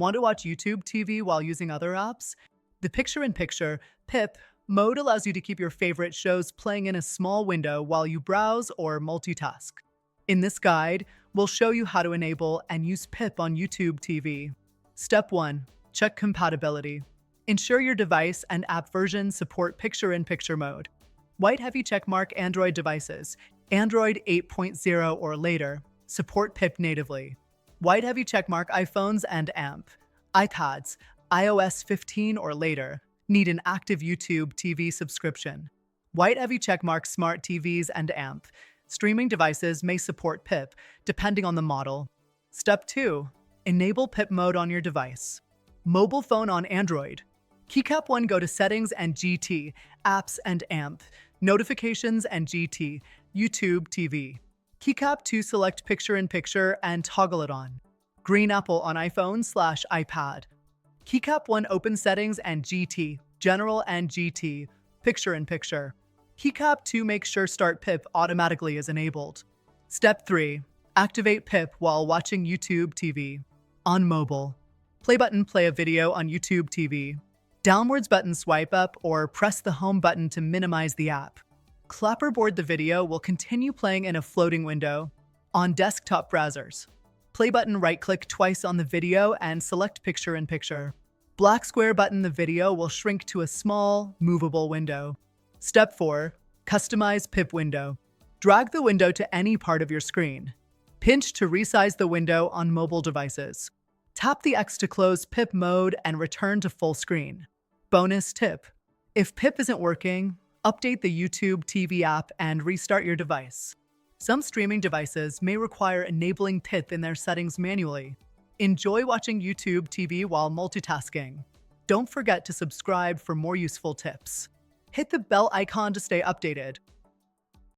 Want to watch YouTube TV while using other apps? The picture-in-picture PIP mode allows you to keep your favorite shows playing in a small window while you browse or multitask. In this guide, we'll show you how to enable and use PIP on YouTube TV. Step 1. Check compatibility. Ensure your device and app version support picture-in-picture mode. White heavy checkmark Android devices, Android 8.0 or later, support PIP natively. White heavy checkmark iPhones and AMP, iPads, iOS 15 or later, need an active YouTube TV subscription. White heavy checkmark smart TVs and AMP, streaming devices may support PIP, depending on the model. Step 2. Enable PIP mode on your device. Mobile phone on Android. Keycap 1 go to Settings and GT, Apps and AMP, Notifications and GT, YouTube TV. Keycap 2 select Picture-in-Picture and toggle it on. Green Apple on iPhone/iPad. Keycap 1 open Settings and GT, General and GT, Picture-in-Picture. Keycap 2 make sure Start PIP automatically is enabled. Step 3. Activate PIP while watching YouTube TV. On mobile. Play button play a video on YouTube TV. Downwards button swipe up or press the home button to minimize the app. Clapperboard the video will continue playing in a floating window. On desktop browsers. Play button right-click twice on the video and select Picture-in-Picture. Black square button the video will shrink to a small, movable window. Step 4. Customize PIP window. Drag the window to any part of your screen. Pinch to resize the window on mobile devices. Tap the X to close PIP mode and return to full screen. Bonus tip. If PIP isn't working, update the YouTube TV app and restart your device. Some streaming devices may require enabling PIP in their settings manually. Enjoy watching YouTube TV while multitasking. Don't forget to subscribe for more useful tips. Hit the bell icon to stay updated.